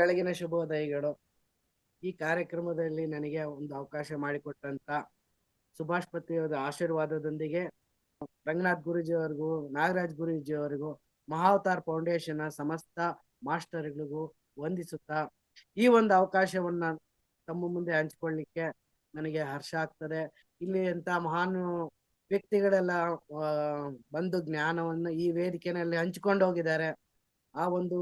ಬೆಳಗಿನ ಶುಭೋದಯಗಳು. ಈ ಕಾರ್ಯಕ್ರಮದಲ್ಲಿ ನನಗೆ ಒಂದು ಅವಕಾಶ ಮಾಡಿಕೊಟ್ಟಂತ ಸುಭಾಷ್ ಪತ್ರಿಯವರ ಆಶೀರ್ವಾದದೊಂದಿಗೆ ರಂಗನಾಥ್ ಗುರೂಜಿಯವರಿಗೂ, ನಾಗರಾಜ್ ಗುರೂಜಿಯವರಿಗೂ, ಮಹಾವತಾರ್ ಫೌಂಡೇಶನ್ ಸಮಸ್ತ ಮಾಸ್ಟರ್ಗಳಿಗೂ ವಂದಿಸುತ್ತಾ ಈ ಒಂದು ಅವಕಾಶವನ್ನ ತಮ್ಮ ಮುಂದೆ ಹಂಚಿಕೊಳ್ಳಿಕ್ಕೆ ನನಗೆ ಹರ್ಷ ಆಗ್ತದೆ. ಇಲ್ಲಿ ಅಂತ ಮಹಾನ್ ವ್ಯಕ್ತಿಗಳೆಲ್ಲ ಬಂದು ಜ್ಞಾನವನ್ನು ಈ ವೇದಿಕೆಯಲ್ಲಿ ಹಂಚಿಕೊಂಡು ಹೋಗಿದ್ದಾರೆ. ಆ ಒಂದು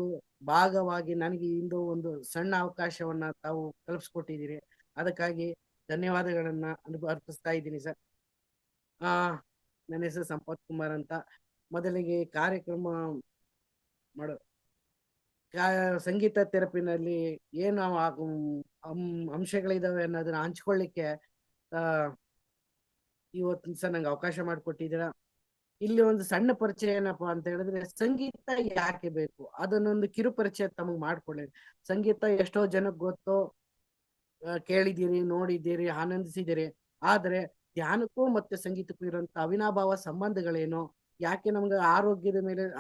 ಭಾಗವಾಗಿ ನನಗೆ ಇಂದು ಒಂದು ಸಣ್ಣ ಅವಕಾಶವನ್ನ ತಾವು ಕಲ್ಪಿಸ್ಕೊಟ್ಟಿದ್ದೀರಿ. ಅದಕ್ಕಾಗಿ ಧನ್ಯವಾದಗಳನ್ನ ಅರ್ಪಿಸ್ತಾ ಇದ್ದೀನಿ ಸರ್. ನನ್ನ ಹೆಸರು ಸಂಪತ್ ಕುಮಾರ್ ಅಂತ. ಮೊದಲಿಗೆ ಕಾರ್ಯಕ್ರಮ ಮಾಡೋ ಸಂಗೀತ ಥೆರಪಿನಲ್ಲಿ ಏನು ಅಂಶಗಳಿದಾವೆ ಅನ್ನೋದನ್ನ ಹಂಚ್ಕೊಳ್ಳಿಕ್ಕೆ ಇವತ್ತಿನ ಸಹ ನಂಗೆ ಅವಕಾಶ ಮಾಡಿಕೊಟ್ಟಿದ್ದೀರಾ. ಇಲ್ಲಿ ಒಂದು ಸಣ್ಣ ಪರಿಚಯ ಏನಪ್ಪಾ ಅಂತ ಹೇಳಿದ್ರೆ, ಸಂಗೀತ ಯಾಕೆ ಬೇಕು ಅದನ್ನೊಂದು ಕಿರು ಪರಿಚಯ ತಮಗೆ ಮಾಡ್ಕೊಳ್ಳಿ. ಸಂಗೀತ ಎಷ್ಟೋ ಜನಕ್ಕೆ ಗೊತ್ತೋ, ಕೇಳಿದ್ದೀರಿ, ನೋಡಿದ್ದೀರಿ, ಆನಂದಿಸಿದ್ದೀರಿ. ಆದ್ರೆ ಧ್ಯಾನಕ್ಕೂ ಮತ್ತೆ ಸಂಗೀತಕ್ಕೂ ಇರುವಂತ ಅವಿನಾಭಾವ ಸಂಬಂಧಗಳೇನು, ಯಾಕೆ ನಮ್ಗೆ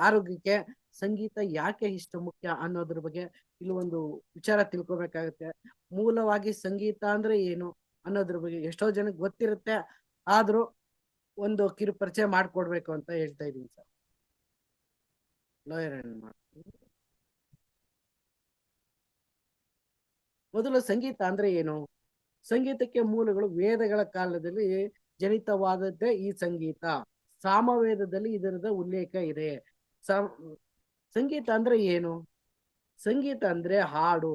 ಆರೋಗ್ಯಕ್ಕೆ ಸಂಗೀತ ಯಾಕೆ ಇಷ್ಟು ಮುಖ್ಯ ಅನ್ನೋದ್ರ ಬಗ್ಗೆ ಇಲ್ಲಿ ಒಂದು ವಿಚಾರ ತಿಳ್ಕೊಬೇಕಾಗುತ್ತೆ. ಮೂಲವಾಗಿ ಸಂಗೀತ ಅಂದ್ರೆ ಏನು ಅನ್ನೋದ್ರ ಬಗ್ಗೆ ಎಷ್ಟೋ ಜನಕ್ಕೆ ಗೊತ್ತಿರುತ್ತೆ, ಆದ್ರೂ ಒಂದು ಕಿರು ಪರಿಚಯ ಮಾಡ್ಕೊಡ್ಬೇಕು ಅಂತ ಹೇಳ್ತಾ ಇದ್ದೀನಿ ಸರ್. ಮೊದಲು ಸಂಗೀತ ಅಂದ್ರೆ ಏನು? ಸಂಗೀತಕ್ಕೆ ಮೂಲಗಳು ವೇದಗಳ ಕಾಲದಲ್ಲಿ ಜನಿತವಾದದ್ದೇ ಈ ಸಂಗೀತ. ಸಾಮವೇದದಲ್ಲಿ ಇದರದ ಉಲ್ಲೇಖ ಇದೆ. ಸಂಗೀತ ಅಂದ್ರೆ ಏನು? ಸಂಗೀತ ಅಂದ್ರೆ ಹಾಡು.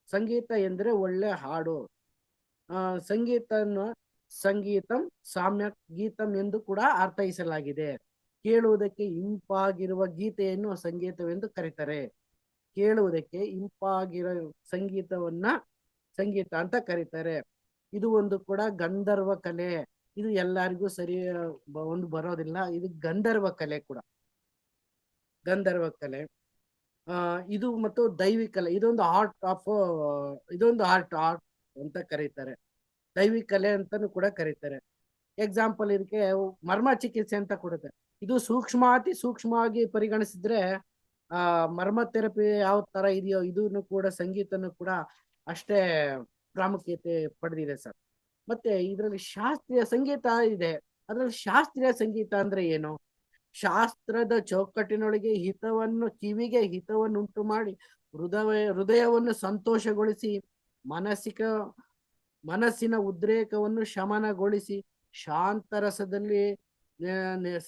ಸಂಗೀತ ಎಂದ್ರೆ ಒಳ್ಳೆ ಹಾಡು. ಸಂಗೀತಂ ಸಾಮ್ಯಕ್ ಗೀತಂ ಎಂದು ಕೂಡ ಅರ್ಥೈಸಲಾಗಿದೆ. ಕೇಳುವುದಕ್ಕೆ ಇಂಪಾಗಿರುವ ಗೀತೆಯನ್ನು ಸಂಗೀತವೆಂದು ಕರೀತಾರೆ. ಕೇಳುವುದಕ್ಕೆ ಇಂಪಾಗಿರೋ ಸಂಗೀತವನ್ನ ಸಂಗೀತ ಅಂತ ಕರೀತಾರೆ. ಇದು ಒಂದು ಕೂಡ ಗಂಧರ್ವ ಕಲೆ. ಇದು ಎಲ್ಲರಿಗೂ ಸರಿ ಒಂದು ಬರೋದಿಲ್ಲ. ಇದು ಗಂಧರ್ವ ಕಲೆ ಕೂಡ, ಗಂಧರ್ವ ಕಲೆ. ಇದು ಮತ್ತು ದೈವಿಕ ಕಲೆ. ಇದೊಂದು ಆರ್ಟ್ ಅಂತ ಕರೀತಾರೆ. ದೈವಿಕ ಕಲೆ ಅಂತಾನು ಕೂಡ ಕರೀತಾರೆ. ಎಕ್ಸಾಂಪಲ್ ಇದಕ್ಕೆ ಮರ್ಮ ಚಿಕಿತ್ಸೆ ಅಂತ ಕೊಡುತ್ತೆ. ಇದು ಅತಿ ಸೂಕ್ಷ್ಮವಾಗಿ ಪರಿಗಣಿಸಿದ್ರೆ ಮರ್ಮ ಥೆರಪಿ ಯಾವ ತರ ಇದೆಯೋ ಇದನ್ನು ಕೂಡ ಸಂಗೀತನು ಕೂಡ ಅಷ್ಟೇ ಪ್ರಾಮುಖ್ಯತೆ ಪಡೆದಿದೆ ಸರ್. ಮತ್ತೆ ಇದರಲ್ಲಿ ಶಾಸ್ತ್ರೀಯ ಸಂಗೀತ ಇದೆ. ಅದ್ರಲ್ಲಿ ಶಾಸ್ತ್ರೀಯ ಸಂಗೀತ ಅಂದ್ರೆ ಏನು? ಶಾಸ್ತ್ರದ ಚೌಕಟ್ಟಿನೊಳಗೆ ಕಿವಿಗೆ ಹಿತವನ್ನುಂಟು ಮಾಡಿ ಹೃದಯವನ್ನು ಸಂತೋಷಗೊಳಿಸಿ ಮನಸ್ಸಿನ ಉದ್ರೇಕವನ್ನು ಶಮನಗೊಳಿಸಿ ಶಾಂತರಸದಲ್ಲಿ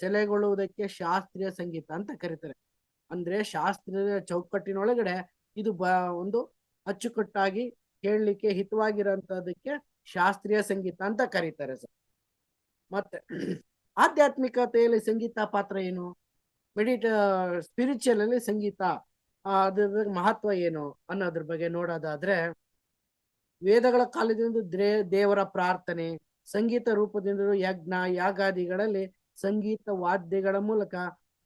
ಸೆಲೆಗೊಳ್ಳುವುದಕ್ಕೆ ಶಾಸ್ತ್ರೀಯ ಸಂಗೀತ ಅಂತ ಕರೀತಾರೆ. ಅಂದ್ರೆ ಶಾಸ್ತ್ರೀಯ ಚೌಕಟ್ಟಿನೊಳಗಡೆ ಇದು ಒಂದು ಅಚ್ಚುಕಟ್ಟಾಗಿ ಕೇಳಲಿಕ್ಕೆ ಹಿತವಾಗಿರೋಂಥದಕ್ಕೆ ಶಾಸ್ತ್ರೀಯ ಸಂಗೀತ ಅಂತ ಕರೀತಾರೆ ಸರ್. ಮತ್ತೆ ಆಧ್ಯಾತ್ಮಿಕತೆಯಲ್ಲಿ ಸಂಗೀತ ಪಾತ್ರ ಏನು? ಸ್ಪಿರಿಚುವಲ್ ಅಲ್ಲಿ ಸಂಗೀತ ಅದ್ರ ಮಹತ್ವ ಏನು ಅನ್ನೋದ್ರ ಬಗ್ಗೆ ನೋಡೋದಾದ್ರೆ, ವೇದಗಳ ಕಾಲದಿಂದ ದೇವರ ಪ್ರಾರ್ಥನೆ, ಸಂಗೀತ ರೂಪದಿಂದ ಯಜ್ಞ ಯಾಗಾದಿಗಳಲ್ಲಿ ಸಂಗೀತ ವಾದ್ಯಗಳ ಮೂಲಕ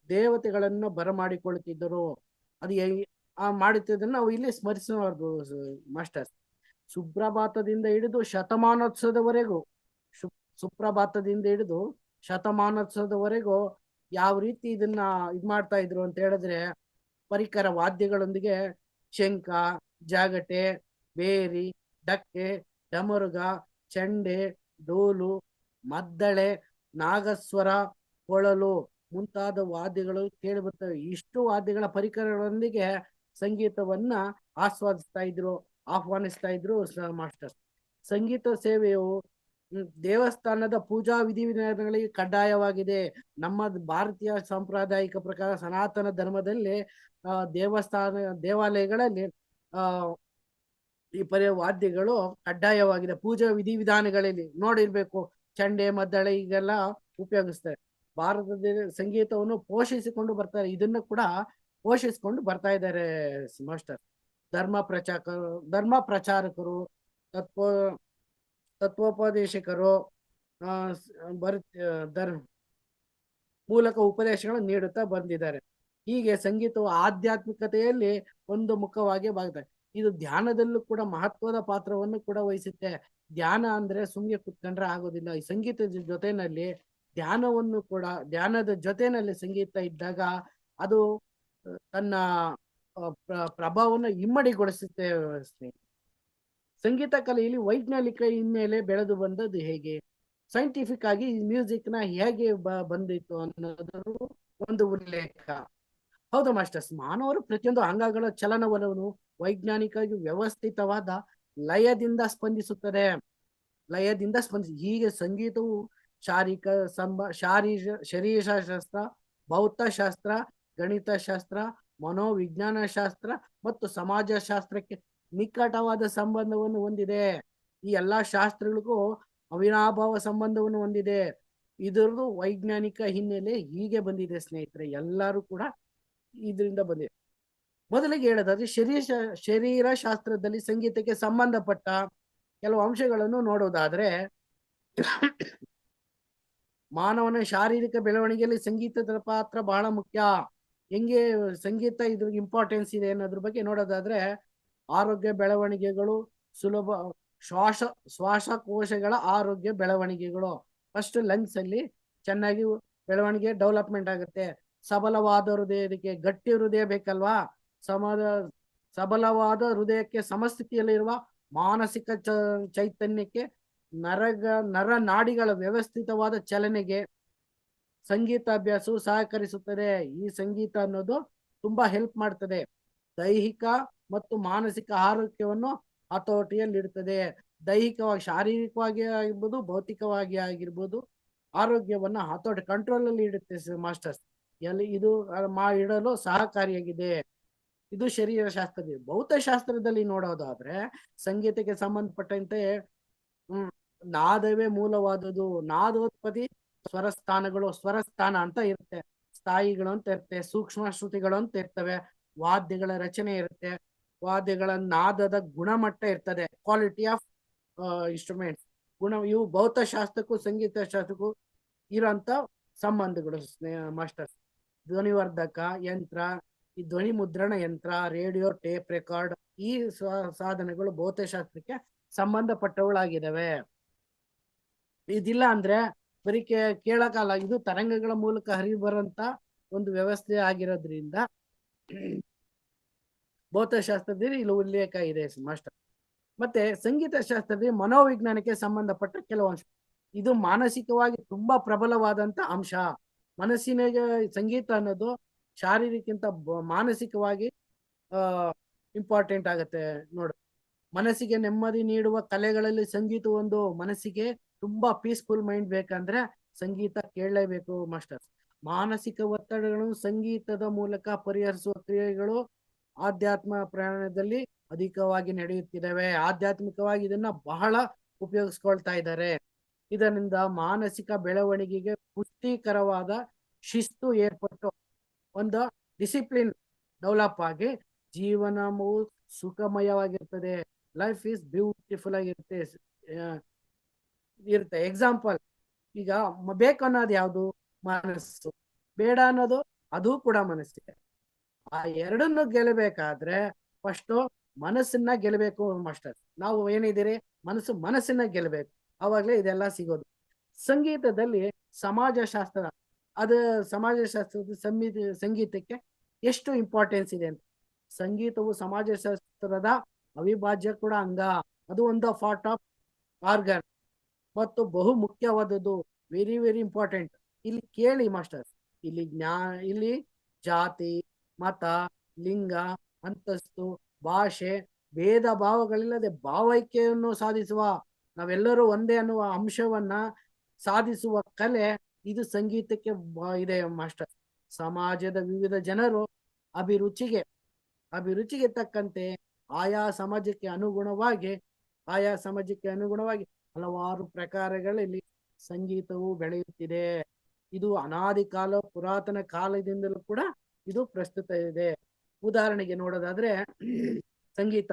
ದೇವತೆಗಳನ್ನು ಬರಮಾಡಿಕೊಳ್ಳುತ್ತಿದ್ದರು. ಅದು ಮಾಡುತ್ತಿದ್ದನ್ನು ನಾವು ಇಲ್ಲಿ ಸ್ಮರಿಸಬಾರ್ದು ಮಾಸ್ಟರ್ಸ್. ಸುಪ್ರಭಾತದಿಂದ ಹಿಡಿದು ಶತಮಾನೋತ್ಸವದವರೆಗೂ ಯಾವ ರೀತಿ ಇದನ್ನ ಮಾಡ್ತಾ ಇದ್ರು ಅಂತ ಹೇಳಿದ್ರೆ, ಪರಿಕರ ವಾದ್ಯಗಳೊಂದಿಗೆ ಶಂಖ, ಜಾಗಟೆ, ಬೇರಿ, ಡಕ್ಕೆ, ಡಮರುಗ, ಚಂಡೆ, ಡೋಲು, ಮದ್ದಳೆ, ನಾಗಸ್ವರ, ಕೊಳಲು ಮುಂತಾದ ವಾದ್ಯಗಳು ಕೇಳಿ ಬರ್ತವೆ. ಇಷ್ಟು ವಾದ್ಯಗಳ ಪರಿಕರಗಳೊಂದಿಗೆ ಸಂಗೀತವನ್ನ ಆಹ್ವಾನಿಸ್ತಾ ಇದ್ರು ಮಾಸ್ಟರ್. ಸಂಗೀತ ಸೇವೆಯು ದೇವಸ್ಥಾನದ ಪೂಜಾ ವಿಧಿವಿಧಾನಗಳಿಗೆ ಕಡ್ಡಾಯವಾಗಿದೆ. ನಮ್ಮ ಭಾರತೀಯ ಸಾಂಪ್ರದಾಯಿಕ ಪ್ರಕಾರ ಸನಾತನ ಧರ್ಮದಲ್ಲಿ ದೇವಾಲಯಗಳಲ್ಲಿ ಈ ವಾದ್ಯಗಳು ಕಡ್ಡಾಯವಾಗಿದೆ. ಪೂಜಾ ವಿಧಿವಿಧಾನಗಳಲ್ಲಿ ನೋಡಿರ್ಬೇಕು, ಚಂಡೆ, ಮದ್ದಳೆ ಈಗೆಲ್ಲ ಉಪಯೋಗಿಸ್ತಾರೆ. ಭಾರತದ ಸಂಗೀತವನ್ನು ಪೋಷಿಸಿಕೊಂಡು ಬರ್ತಾರೆ. ಇದನ್ನು ಕೂಡ ಪೋಷಿಸಿಕೊಂಡು ಬರ್ತಾ ಇದ್ದಾರೆ ಮಾಸ್ಟರ್. ಧರ್ಮ ಪ್ರಚಾರಕರು, ತತ್ವೋಪದೇಶಕರು ಮೂಲಕ ಉಪದೇಶಗಳನ್ನು ನೀಡುತ್ತಾ ಬಂದಿದ್ದಾರೆ. ಹೀಗೆ ಸಂಗೀತವು ಆಧ್ಯಾತ್ಮಿಕತೆಯಲ್ಲಿ ಒಂದು ಮುಖವಾಗಿ ಭಾಗತೆ. ಇದು ಧ್ಯಾನದಲ್ಲೂ ಕೂಡ ಮಹತ್ವದ ಪಾತ್ರವನ್ನು ಕೂಡ ವಹಿಸುತ್ತೆ. ಧ್ಯಾನ ಅಂದ್ರೆ ಸುಮ್ಮನೆ ಕುತ್ಕೊಂಡ್ರೆ ಆಗೋದಿಲ್ಲ. ಈ ಸಂಗೀತದ ಜೊತೆನಲ್ಲಿ ಧ್ಯಾನದ ಜೊತೆನಲ್ಲಿ ಸಂಗೀತ ಇದ್ದಾಗ ಅದು ತನ್ನ ಪ್ರಭಾವವನ್ನು ಇಮ್ಮಡಿಗೊಳಿಸುತ್ತೆ ಸ್ನೇಹಿತರೆ. ಸಂಗೀತ ಕಲೆಯಲ್ಲಿ ವೈಜ್ಞಾನಿಕ ಹಿನ್ನೆಲೆ ಬೆಳೆದು ಬಂದದ್ದು ಹೇಗೆ, ಸೈಂಟಿಫಿಕ್ ಆಗಿ ಮ್ಯೂಸಿಕ್ ನ ಹೇಗೆ ಬಂದಿತ್ತು ಅನ್ನೋದ್ರ ಒಂದು ಉಲ್ಲೇಖ. ಹೌದು ಮಾಸ್ಟರ್ಸ್, ಮಾನವರು ಪ್ರತಿಯೊಂದು ಅಂಗಗಳ ಚಲನವಲವನ್ನು ವೈಜ್ಞಾನಿಕವಾಗಿ ವ್ಯವಸ್ಥಿತವಾದ ಲಯದಿಂದ ಸ್ಪಂದಿಸುತ್ತದೆ. ಹೀಗೆ ಸಂಗೀತವು ಶಾರೀರಿಕ ಶರೀರಶಾಸ್ತ್ರ, ಭೌತಶಾಸ್ತ್ರ, ಗಣಿತಶಾಸ್ತ್ರ, ಮನೋವಿಜ್ಞಾನ ಶಾಸ್ತ್ರ ಮತ್ತು ಸಮಾಜಶಾಸ್ತ್ರಕ್ಕೆ ನಿಕಟವಾದ ಸಂಬಂಧವನ್ನು ಹೊಂದಿದೆ. ಈ ಎಲ್ಲಾ ಶಾಸ್ತ್ರಗಳಿಗೂ ಅವಿನಾಭಾವ ಸಂಬಂಧವನ್ನು ಹೊಂದಿದೆ. ಇದರದು ವೈಜ್ಞಾನಿಕ ಹಿನ್ನೆಲೆ ಹೀಗೆ ಬಂದಿದೆ ಸ್ನೇಹಿತರೆ. ಎಲ್ಲರೂ ಕೂಡ ಇದರಿಂದ ಬಂದಿದೆ. ಮೊದಲಿಗೆ ಹೇಳೋದಾದ್ರೆ ಶರೀರ ಶಾಸ್ತ್ರದಲ್ಲಿ ಸಂಗೀತಕ್ಕೆ ಸಂಬಂಧಪಟ್ಟ ಕೆಲವು ಅಂಶಗಳನ್ನು ನೋಡೋದಾದ್ರೆ, ಮಾನವನ ಶಾರೀರಿಕ ಬೆಳವಣಿಗೆಯಲ್ಲಿ ಸಂಗೀತದ ಪಾತ್ರ ಬಹಳ ಮುಖ್ಯ. ಹೆಂಗೆ ಸಂಗೀತ ಇದ್ರ ಇಂಪಾರ್ಟೆನ್ಸ್ ಇದೆ ಅನ್ನೋದ್ರ ಬಗ್ಗೆ ನೋಡೋದಾದ್ರೆ, ಆರೋಗ್ಯ ಬೆಳವಣಿಗೆಗಳು ಸುಲಭ, ಶ್ವಾಸಕೋಶಗಳ ಆರೋಗ್ಯ ಬೆಳವಣಿಗೆಗಳು. ಫಸ್ಟ್ ಲಂಗ್ಸ್ ಅಲ್ಲಿ ಚೆನ್ನಾಗಿ ಬೆಳವಣಿಗೆ ಡೆವಲಪ್ಮೆಂಟ್ ಆಗುತ್ತೆ. ಸಬಲವಾದ ಹೃದಯಕ್ಕೆ, ಗಟ್ಟಿ ಹೃದಯ ಬೇಕಲ್ವಾ, ಸಬಲವಾದ ಹೃದಯಕ್ಕೆ, ಸಮಸ್ಥಿತಿಯಲ್ಲಿರುವ ಮಾನಸಿಕ ಚೈತನ್ಯಕ್ಕೆ, ನರ ನಾಡಿಗಳ ವ್ಯವಸ್ಥಿತವಾದ ಚಲನೆಗೆ ಸಂಗೀತ ಅಭ್ಯಾಸವು ಸಹಕರಿಸುತ್ತದೆ. ಈ ಸಂಗೀತ ಅನ್ನೋದು ತುಂಬಾ ಹೆಲ್ಪ್ ಮಾಡ್ತದೆ. ದೈಹಿಕ ಮತ್ತು ಮಾನಸಿಕ ಆರೋಗ್ಯವನ್ನು ಹತೋಟಿಯಲ್ಲಿಡುತ್ತದೆ. ದೈಹಿಕವಾಗಿ, ಶಾರೀರಿಕವಾಗಿ ಆಗಿರ್ಬೋದು, ಭೌತಿಕವಾಗಿ ಆಗಿರ್ಬೋದು, ಆರೋಗ್ಯವನ್ನ ಹತೋಟಿ, ಕಂಟ್ರೋಲ್ ಅಲ್ಲಿ ಇಡುತ್ತೆ ಮಾಸ್ಟರ್ಸ್. ಇದು ಇಡಲು ಸಹಕಾರಿಯಾಗಿದೆ. ಇದು ಶರೀರಶಾಸ್ತ್ರದಲ್ಲಿ. ಭೌತಶಾಸ್ತ್ರದಲ್ಲಿ ನೋಡೋದಾದ್ರೆ, ಸಂಗೀತಕ್ಕೆ ಸಂಬಂಧಪಟ್ಟಂತೆ ನಾದವೇ ಮೂಲವಾದುದು. ನಾದೋತ್ಪತ್ತಿ ಸ್ವರಸ್ಥಾನ ಅಂತ ಇರುತ್ತೆ, ಸ್ಥಾಯಿಗಳು ಅಂತ ಇರುತ್ತೆ, ಸೂಕ್ಷ್ಮ ಶ್ರುತಿಗಳು ಅಂತ ಇರ್ತವೆ, ವಾದ್ಯಗಳ ರಚನೆ ಇರುತ್ತೆ, ವಾದ್ಯಗಳ ನಾದದ ಗುಣಮಟ್ಟ ಇರ್ತದೆ, ಕ್ವಾಲಿಟಿ ಆಫ್ ಇನ್ಸ್ಟ್ರೂಮೆಂಟ್ಸ್ ಇವು ಭೌತಶಾಸ್ತ್ರಕ್ಕೂ ಸಂಗೀತ ಶಾಸ್ತ್ರಕ್ಕೂ ಇರೋಂಥ ಸಂಬಂಧಗಳು ಮಾಸ್ಟರ್ಸ್. ಧ್ವನಿವರ್ಧಕ ಯಂತ್ರ, ಈ ಧ್ವನಿ ಮುದ್ರಣ ಯಂತ್ರ, ರೇಡಿಯೋ, ಟೇಪ್ ರೆಕಾರ್ಡ್, ಈ ಸಾಧನಗಳು ಭೌತಶಾಸ್ತ್ರಕ್ಕೆ ಸಂಬಂಧಪಟ್ಟವುಗಳಾಗಿದ್ದಾವೆ. ಇದಿಲ್ಲ ಅಂದ್ರೆ ಬರೀ ಕೇಳಕಾಲ, ಇದು ತರಂಗಗಳ ಮೂಲಕ ಹರಿದು ಬರುವಂತ ಒಂದು ವ್ಯವಸ್ಥೆ ಆಗಿರೋದ್ರಿಂದ ಭೌತಶಾಸ್ತ್ರದಲ್ಲಿ ಇಲ್ಲಿ ಉಲ್ಲೇಖ ಇದೆ ಮಾಸ್ಟರ್. ಮತ್ತೆ ಸಂಗೀತ ಶಾಸ್ತ್ರದಲ್ಲಿ ಮನೋವಿಜ್ಞಾನಕ್ಕೆ ಸಂಬಂಧಪಟ್ಟ ಕೆಲವು ಅಂಶ. ಇದು ಮಾನಸಿಕವಾಗಿ ತುಂಬಾ ಪ್ರಬಲವಾದಂತ ಅಂಶ. ಮನಸ್ಸಿನ ಸಂಗೀತ ಅನ್ನೋದು ಶಾರೀರಿಕ್ಕಿಂತ ಮಾನಸಿಕವಾಗಿ ಇಂಪಾರ್ಟೆಂಟ್ ಆಗತ್ತೆ ನೋಡು. ಮನಸ್ಸಿಗೆ ನೆಮ್ಮದಿ ನೀಡುವ ಕಲೆಗಳಲ್ಲಿ ಸಂಗೀತ ಒಂದು. ಮನಸ್ಸಿಗೆ ತುಂಬಾ ಪೀಸ್ಫುಲ್ ಮೈಂಡ್ ಬೇಕಂದ್ರೆ ಸಂಗೀತ ಕೇಳಲೇಬೇಕು ಮಾಸ್ಟರ್. ಮಾನಸಿಕ ಒತ್ತಡಗಳನ್ನು ಸಂಗೀತದ ಮೂಲಕ ಪರಿಹರಿಸುವ ಕ್ರಿಯೆಗಳು ಆಧ್ಯಾತ್ಮ ಪ್ರಯಾಣದಲ್ಲಿ ಅಧಿಕವಾಗಿ ನಡೆಯುತ್ತಿದ್ದಾವೆ. ಆಧ್ಯಾತ್ಮಿಕವಾಗಿ ಇದನ್ನ ಬಹಳ ಉಪಯೋಗಿಸ್ಕೊಳ್ತಾ ಇದ್ದಾರೆ. ಇದರಿಂದ ಮಾನಸಿಕ ಬೆಳವಣಿಗೆಗೆ ಪುಷ್ಟಿಕರವಾದ ಶಿಸ್ತು ಏರ್ಪಟ್ಟು ಒಂದು ಡಿಸಿಪ್ಲಿನ್ ಡೆವಲಪ್ ಆಗಿ ಜೀವನವು ಸುಖಮಯವಾಗಿರ್ತದೆ. ಲೈಫ್ ಈಸ್ ಬ್ಯೂಟಿಫುಲ್ ಆಗಿರುತ್ತೆ ಎಕ್ಸಾಂಪಲ್, ಈಗ ಬೇಕು ಅನ್ನೋದು ಯಾವುದು? ಮನಸ್ಸು. ಬೇಡ ಅನ್ನೋದು ಅದು ಕೂಡ ಮನಸ್ಸಿಗೆ. ಆ ಎರಡನ್ನು ಗೆಲ್ಲಬೇಕಾದ್ರೆ ಫಸ್ಟ್ ಮನಸ್ಸನ್ನ ಗೆಲ್ಲಬೇಕು ಮಾಸ್ಟರ್. ನಾವು ಏನಿದ್ದೀರಿ, ಮನಸ್ಸನ್ನ ಗೆಲ್ಲಬೇಕು, ಅವಾಗಲೇ ಇದೆಲ್ಲ ಸಿಗೋದು. ಸಂಗೀತದಲ್ಲಿ ಸಮಾಜಶಾಸ್ತ್ರ, ಸಮಾಜಶಾಸ್ತ್ರದ ಸಂಗೀತಕ್ಕೆ ಎಷ್ಟು ಇಂಪಾರ್ಟೆನ್ಸ್ ಇದೆ ಅಂತ. ಸಂಗೀತವು ಸಮಾಜಶಾಸ್ತ್ರದ ಅವಿಭಾಜ್ಯ ಕೂಡ ಅಂಗ. ಅದು ಒಂದು ಪಾರ್ಟ್ ಆಫ್ ಆರ್ಗನ್ ಮತ್ತು ಬಹು ಮುಖ್ಯವಾದದ್ದು. Very very important. ಇಲ್ಲಿ ಕೇಳಿ ಮಾಸ್ಟರ್ಸ್, ಇಲ್ಲಿ ಜಾತಿ, ಮತ, ಲಿಂಗ, ಅಂತಸ್ತು, ಭಾಷೆ, ಭೇದ ಭಾವಗಳಿಲ್ಲದೆ ಭಾವೈಕ್ಯವನ್ನು ಸಾಧಿಸುವ, ನಾವೆಲ್ಲರೂ ಒಂದೇ ಅನ್ನುವ ಅಂಶವನ್ನ ಸಾಧಿಸುವ ಕಲೆ ಇದು ಸಂಗೀತಕ್ಕೆ ಇದೆ ಮಾಸ್ಟರ್. ಸಮಾಜದ ವಿವಿಧ ಜನರು ಅಭಿರುಚಿಗೆ ತಕ್ಕಂತೆ ಆಯಾ ಸಮಾಜಕ್ಕೆ ಅನುಗುಣವಾಗಿ ಹಲವಾರು ಪ್ರಕಾರಗಳಲ್ಲಿ ಸಂಗೀತವು ಬೆಳೆಯುತ್ತಿದೆ. ಇದು ಅನಾದಿ ಕಾಲ, ಪುರಾತನ ಕಾಲದಿಂದಲೂ ಕೂಡ ಇದು ಪ್ರಸ್ತುತ ಇದೆ. ಉದಾಹರಣೆಗೆ ನೋಡೋದಾದ್ರೆ, ಸಂಗೀತ